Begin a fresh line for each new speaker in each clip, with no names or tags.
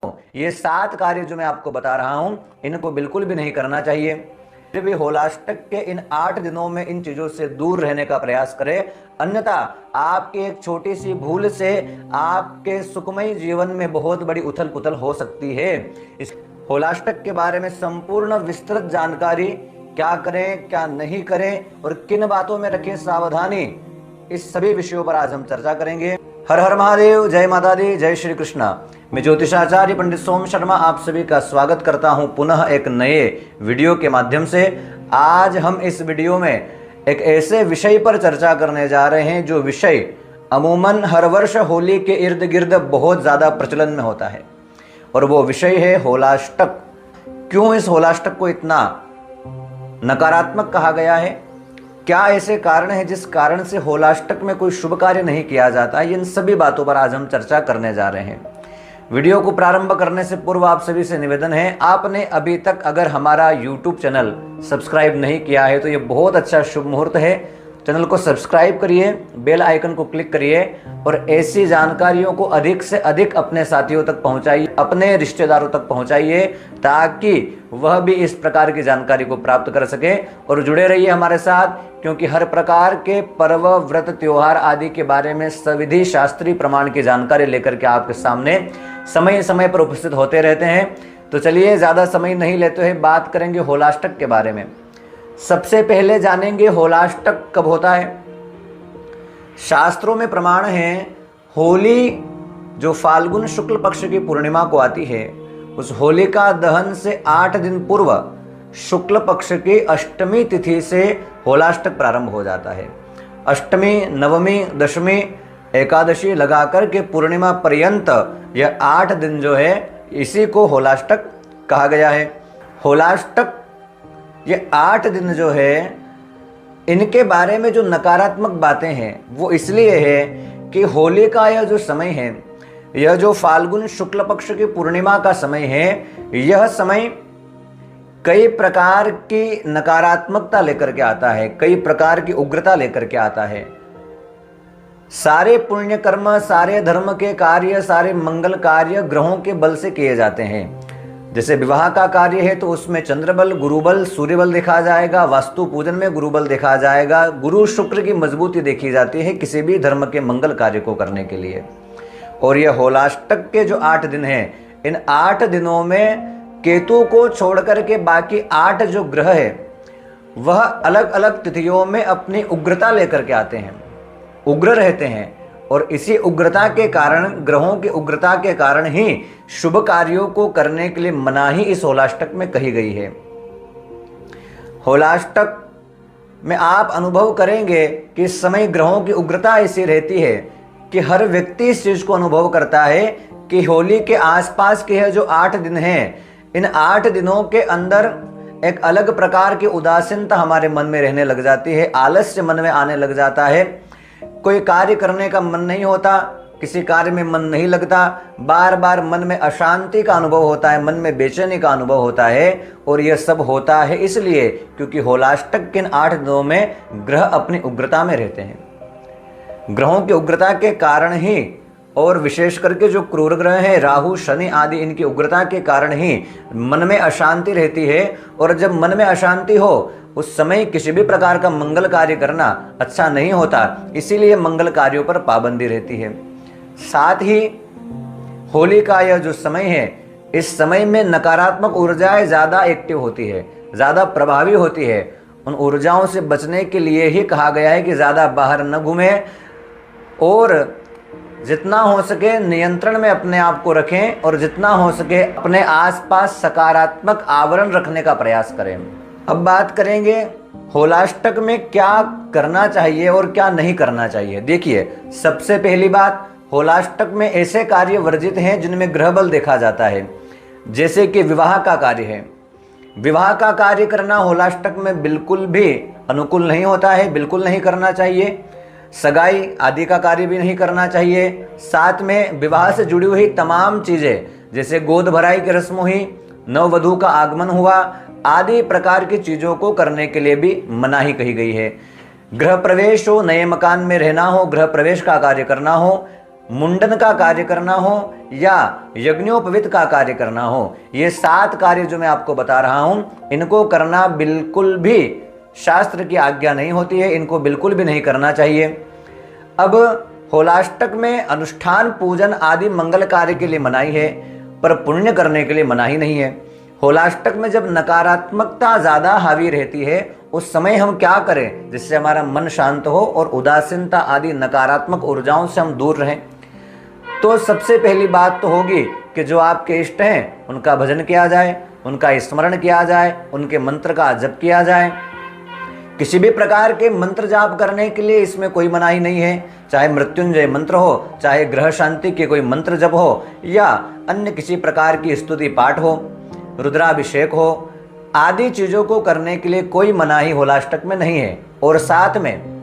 ये 7 कार्य जो मैं आपको बता रहा हूं इनको बिल्कुल भी नहीं करना चाहिए। फिर भी होलाष्टक के इन 8 दिनों में इन चीजों से दूर रहने का प्रयास करें, अन्यथा आपकी एक छोटी सी भूल से आपके सुखमय जीवन में बहुत बड़ी उथल पुथल हो सकती है। इस होलाष्टक के बारे में संपूर्ण विस्तृत जानकारी, क्या करें क्या नहीं करें और किन बातों में रखें सावधानी, इस सभी विषयों पर आज हम चर्चा करेंगे। हर हर महादेव, जय माता दी, जय श्री कृष्णा। मैं ज्योतिषाचार्य पंडित सोम शर्मा आप सभी का स्वागत करता हूं पुनः एक नए वीडियो के माध्यम से। आज हम इस वीडियो में एक ऐसे विषय पर चर्चा करने जा रहे हैं जो विषय अमूमन हर वर्ष होली के इर्द गिर्द बहुत ज़्यादा प्रचलन में होता है, और वो विषय है होलाष्टक। क्यों इस होलाष्टक को इतना नकारात्मक कहा गया है, क्या ऐसे कारण है जिस कारण से होलाष्टक में कोई शुभ कार्य नहीं किया जाता है, इन सभी बातों पर आज हम चर्चा करने जा रहे हैं। वीडियो को प्रारंभ करने से पूर्व आप सभी से निवेदन है, आपने अभी तक अगर हमारा YouTube चैनल सब्सक्राइब नहीं किया है तो ये बहुत अच्छा शुभ मुहूर्त है। चैनल को सब्सक्राइब करिए, बेल आइकन को क्लिक करिए और ऐसी जानकारियों को अधिक से अधिक अपने साथियों तक पहुंचाइए, अपने रिश्तेदारों तक पहुंचाइए, ताकि वह भी इस प्रकार की जानकारी को प्राप्त कर सके। और जुड़े रहिए हमारे साथ, क्योंकि हर प्रकार के पर्व, व्रत, त्योहार आदि के बारे में सविधि शास्त्रीय प्रमाण की जानकारी लेकर के आपके सामने समय समय पर उपस्थित होते रहते हैं। तो चलिए ज़्यादा समय नहीं लेते हुए बात करेंगे होलाष्टक के बारे में। सबसे पहले जानेंगे होलाष्टक कब होता है। शास्त्रों में प्रमाण है, होली जो फाल्गुन शुक्ल पक्ष की पूर्णिमा को आती है, उस होलिका दहन से 8 दिन पूर्व शुक्ल पक्ष की अष्टमी तिथि से होलाष्टक प्रारंभ हो जाता है। अष्टमी, नवमी, दशमी, एकादशी लगाकर के पूर्णिमा पर्यंत यह 8 दिन जो है इसी को होलाष्टक कहा गया है। होलाष्टक ये 8 दिन जो है, इनके बारे में जो नकारात्मक बातें हैं वो इसलिए है कि होली का यह जो समय है, यह जो फाल्गुन शुक्ल पक्ष की पूर्णिमा का समय है, यह समय कई प्रकार की नकारात्मकता लेकर के आता है, कई प्रकार की उग्रता लेकर के आता है। सारे पुण्य कर्म, सारे धर्म के कार्य, सारे मंगल कार्य ग्रहों के बल से किए जाते हैं। जैसे विवाह का कार्य है तो उसमें चंद्र बल, गुरु बल, सूर्य बल देखा जाएगा। वास्तु पूजन में गुरु बल देखा जाएगा। गुरु शुक्र की मजबूती देखी जाती है किसी भी धर्म के मंगल कार्य को करने के लिए। और यह होलाष्टक के जो 8 दिन हैं, इन 8 दिनों में केतु को छोड़ करके बाकी 8 जो ग्रह है वह अलग अलग तिथियों में अपनी उग्रता लेकर के आते हैं, उग्र रहते हैं। और इसी उग्रता के कारण, ग्रहों की उग्रता के कारण ही शुभ कार्यों को करने के लिए मनाही इस होलाष्टक में कही गई है। होलाष्टक में आप अनुभव करेंगे कि इस समय ग्रहों की उग्रता ऐसी रहती है कि हर व्यक्ति इस चीज को अनुभव करता है कि होली के आसपास के यह जो 8 दिन हैं, इन 8 दिनों के अंदर एक अलग प्रकार की उदासीनता हमारे मन में रहने लग जाती है, आलस्य मन में आने लग जाता है, कोई कार्य करने का मन नहीं होता, किसी कार्य में मन नहीं लगता, बार बार मन में अशांति का अनुभव होता है, मन में बेचैनी का अनुभव होता है। और यह सब होता है इसलिए क्योंकि होलाष्टक के इन 8 दिनों में ग्रह अपनी उग्रता में रहते हैं। ग्रहों की उग्रता के कारण ही, और विशेष करके जो क्रूर ग्रह हैं, राहु, शनि आदि, इनकी उग्रता के कारण ही मन में अशांति रहती है। और जब मन में अशांति हो उस समय किसी भी प्रकार का मंगल कार्य करना अच्छा नहीं होता, इसीलिए मंगल कार्यों पर पाबंदी रहती है। साथ ही होली का यह जो समय है, इस समय में नकारात्मक ऊर्जाएं ज़्यादा एक्टिव होती है, ज़्यादा प्रभावी होती है। उन ऊर्जाओं से बचने के लिए ही कहा गया है कि ज़्यादा बाहर न घूमें और जितना हो सके नियंत्रण में अपने आप को रखें, और जितना हो सके अपने आसपास सकारात्मक आवरण रखने का प्रयास करें। अब बात करेंगे होलाष्टक में क्या करना चाहिए और क्या नहीं करना चाहिए। देखिए, सबसे पहली बात, होलाष्टक में ऐसे कार्य वर्जित हैं जिनमें ग्रह बल देखा जाता है, जैसे कि विवाह का कार्य है। विवाह का कार्य करना होलाष्टक में बिल्कुल भी अनुकूल नहीं होता है, बिल्कुल नहीं करना चाहिए। सगाई आदि का कार्य भी नहीं करना चाहिए। साथ में विवाह से जुड़ी हुई तमाम चीज़ें, जैसे गोद भराई की रस्म हुई, नववधू का आगमन हुआ, आदि प्रकार की चीज़ों को करने के लिए भी मनाही कही गई है। गृह प्रवेश हो, नए मकान में रहना हो, गृह प्रवेश का कार्य करना हो, मुंडन का कार्य करना हो या यज्ञोपवीत का कार्य करना हो, ये 7 कार्य जो मैं आपको बता रहा हूं, इनको करना बिल्कुल भी शास्त्र की आज्ञा नहीं होती है, इनको बिल्कुल भी नहीं करना चाहिए। अब होलाष्टक में अनुष्ठान, पूजन आदि मंगल कार्य के लिए मनाही है, पर पुण्य करने के लिए मनाही नहीं है। होलाष्टक में जब नकारात्मकता ज़्यादा हावी रहती है, उस समय हम क्या करें जिससे हमारा मन शांत हो और उदासीनता आदि नकारात्मक ऊर्जाओं से हम दूर रहें? तो सबसे पहली बात तो होगी कि जो आपके इष्ट हैं उनका भजन किया जाए, उनका स्मरण किया जाए, उनके मंत्र का जप किया जाए। किसी भी प्रकार के मंत्र जाप करने के लिए इसमें कोई मनाही नहीं है, चाहे मृत्युंजय मंत्र हो, चाहे ग्रह शांति के कोई मंत्र जप हो, या अन्य किसी प्रकार की स्तुति पाठ हो, रुद्राभिषेक हो, आदि चीज़ों को करने के लिए कोई मनाही होलाष्टक में नहीं है। और साथ में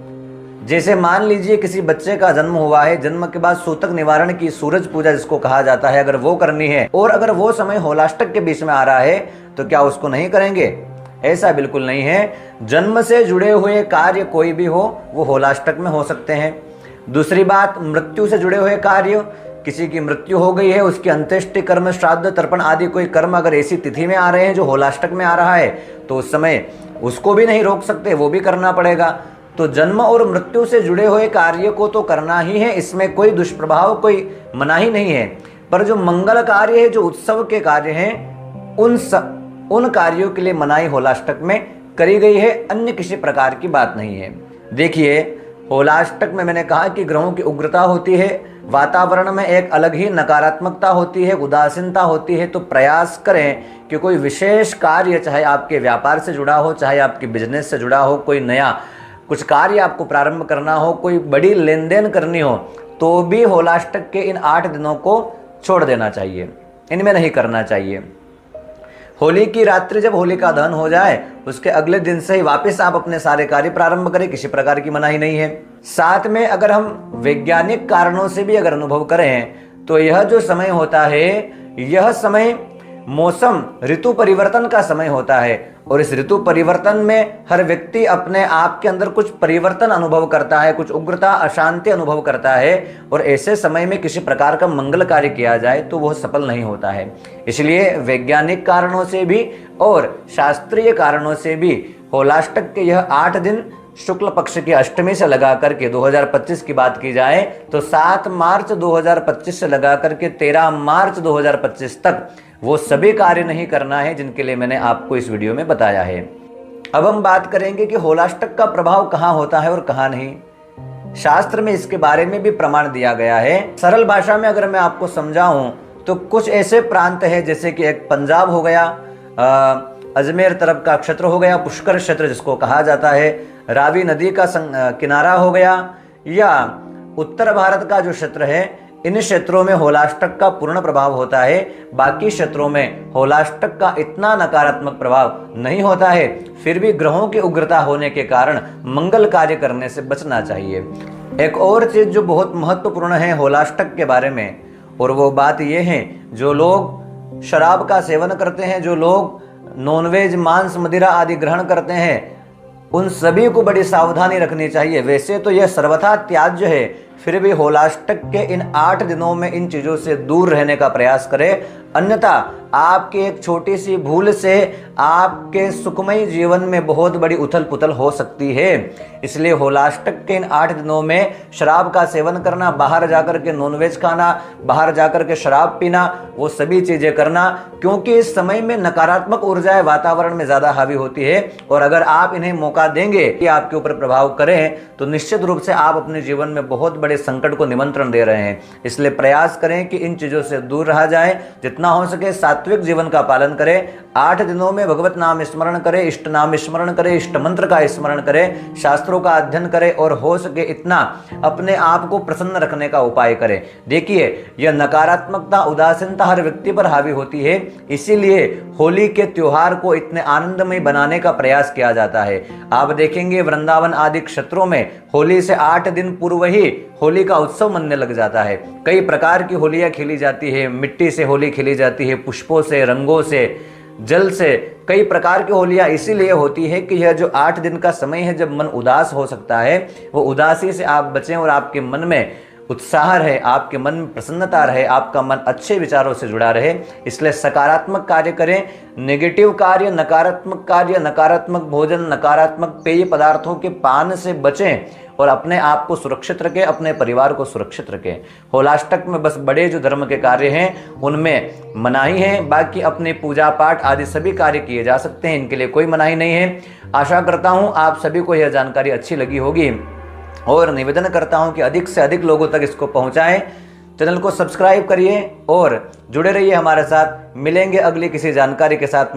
जैसे मान लीजिए किसी बच्चे का जन्म हुआ है, जन्म के बाद सूतक निवारण की सूरज पूजा जिसको कहा जाता है, अगर वो करनी है और अगर वो समय होलाष्टक के बीच में आ रहा है तो क्या उसको नहीं करेंगे? ऐसा बिल्कुल नहीं है। जन्म से जुड़े हुए कार्य कोई भी हो वो होलाष्टक में हो सकते हैं। दूसरी बात, मृत्यु से जुड़े हुए कार्य, किसी की मृत्यु हो गई है, उसकी अंत्येष्टि कर्म, श्राद्ध, तर्पण आदि कोई कर्म अगर ऐसी तिथि में आ रहे हैं जो होलाष्टक में आ रहा है तो उस समय उसको भी नहीं रोक सकते, वो भी करना पड़ेगा। तो जन्म और मृत्यु से जुड़े हुए कार्य को तो करना ही है, इसमें कोई दुष्प्रभाव, कोई मनाही नहीं है। पर जो मंगल कार्य है, जो उत्सव के कार्य हैं, उन कार्यों के लिए मनाही होलाष्टक में करी गई है, अन्य किसी प्रकार की बात नहीं है। देखिए, होलाष्टक में मैंने कहा कि ग्रहों की उग्रता होती है, वातावरण में एक अलग ही नकारात्मकता होती है, उदासीनता होती है। तो प्रयास करें कि कोई विशेष कार्य, चाहे आपके व्यापार से जुड़ा हो, चाहे आपके बिजनेस से जुड़ा हो, कोई नया कुछ कार्य आपको प्रारंभ करना हो, कोई बड़ी लेन देन करनी हो, तो भी होलाष्टक के इन 8 दिनों को छोड़ देना चाहिए, इनमें नहीं करना चाहिए। होली की रात्रि जब होलिका दहन हो जाए उसके अगले दिन से ही वापस आप अपने सारे कार्य प्रारंभ करें, किसी प्रकार की मनाही नहीं है। साथ में अगर हम वैज्ञानिक कारणों से भी अगर अनुभव करें तो यह जो समय होता है, यह समय मौसम ऋतु परिवर्तन का समय होता है, और इस ऋतु परिवर्तन में हर व्यक्ति अपने आप के अंदर कुछ परिवर्तन अनुभव करता है, कुछ उग्रता, अशांति अनुभव करता है, और ऐसे समय में किसी प्रकार का मंगल कार्य किया जाए तो वह सफल नहीं होता है। इसलिए वैज्ञानिक कारणों से भी और शास्त्रीय कारणों से भी होलाष्टक के यह 8 दिन शुक्ल पक्ष की अष्टमी से लगा करके 2025 की बात की जाए तो 7 मार्च 2025 से लगा करके 13 मार्च 2025 तक वो सभी कार्य नहीं करना है जिनके लिए मैंने आपको इस वीडियो में बताया है। अब हम बात करेंगे कि होलाष्टक का प्रभाव कहाँ होता है और कहाँ नहीं। शास्त्र में इसके बारे में भी प्रमाण दिया गया है। सरल भाषा में अगर मैं आपको समझाऊं तो कुछ ऐसे प्रांत है, जैसे कि एक पंजाब हो गया, अजमेर तरफ का क्षेत्र हो गया, पुष्कर क्षेत्र जिसको कहा जाता है, रावी नदी का किनारा हो गया, या उत्तर भारत का जो क्षेत्र है, इन क्षेत्रों में होलाष्टक का पूर्ण प्रभाव होता है। बाकी क्षेत्रों में होलाष्टक का इतना नकारात्मक प्रभाव नहीं होता है। फिर भी ग्रहों की उग्रता होने के कारण मंगल कार्य करने से बचना चाहिए। एक और चीज जो बहुत महत्वपूर्ण है होलाष्टक के बारे में, और वो बात ये है, जो लोग शराब का सेवन करते हैं, जो लोग नॉनवेज, मांस, मदिरा आदि ग्रहण करते हैं, उन सभी को बड़ी सावधानी रखनी चाहिए। वैसे तो यह सर्वथा त्याज्य है, फिर भी होलाष्टक के इन 8 दिनों में इन चीज़ों से दूर रहने का प्रयास करें, अन्यथा आपकी एक छोटी सी भूल से आपके सुखमय जीवन में बहुत बड़ी उथल पुथल हो सकती है। इसलिए होलाष्टक के इन 8 दिनों में शराब का सेवन करना, बाहर जाकर के नॉनवेज खाना, बाहर जाकर के शराब पीना, वो सभी चीज़ें करना, क्योंकि इस समय में नकारात्मक ऊर्जाएं वातावरण में ज़्यादा हावी होती है, और अगर आप इन्हें मौका देंगे कि आपके ऊपर प्रभाव करें तो निश्चित रूप से आप अपने जीवन में बहुत बड़े संकट को निमंत्रण दे रहे हैं। इसलिए प्रयास करें कि इन चीज़ों से दूर रहा जाए, जितना हो सके सात्विक जीवन का पालन करें। 8 दिनों में भगवत नाम स्मरण करें, इष्ट नाम स्मरण करें, इष्ट मंत्र का स्मरण करें, शास्त्रों का अध्ययन करें, और हो सके इतना अपने आप को प्रसन्न रखने का उपाय करें। देखिए, यह नकारात्मकता, उदासीनता हर व्यक्ति पर हावी होती है, इसीलिए होली के त्योहार को इतने आनंदमय बनाने का प्रयास किया जाता है। आप देखेंगे वृंदावन आदि क्षेत्रों में होली से 8 दिन पूर्व ही होली का उत्सव मनने लग जाता है। कई प्रकार की होलियां खेली जाती है, मिट्टी से होली खेली जाती है, पुष्पों से, रंगों से, जल से, कई प्रकार की होलियां इसीलिए होती है कि यह जो 8 दिन का समय है जब मन उदास हो सकता है, वो उदासी से आप बचें और आपके मन में उत्साह रहे, आपके मन में प्रसन्नता रहे, आपका मन अच्छे विचारों से जुड़ा रहे। इसलिए सकारात्मक कार्य करें। नेगेटिव कार्य, नकारात्मक भोजन, नकारात्मक पेय पदार्थों के पान से बचें और अपने आप को सुरक्षित रखें, अपने परिवार को सुरक्षित रखें। होलाष्टक में बस बड़े जो धर्म के कार्य हैं उनमें मनाही है, बाकी अपने पूजा पाठ आदि सभी कार्य किए जा सकते हैं, इनके लिए कोई मनाही नहीं है। आशा करता हूँ आप सभी को यह जानकारी अच्छी लगी होगी और निवेदन करता हूं कि अधिक से अधिक लोगों तक इसको पहुंचाएं। चैनल को सब्सक्राइब करिए और जुड़े रहिए हमारे साथ। मिलेंगे अगली किसी जानकारी के साथ में।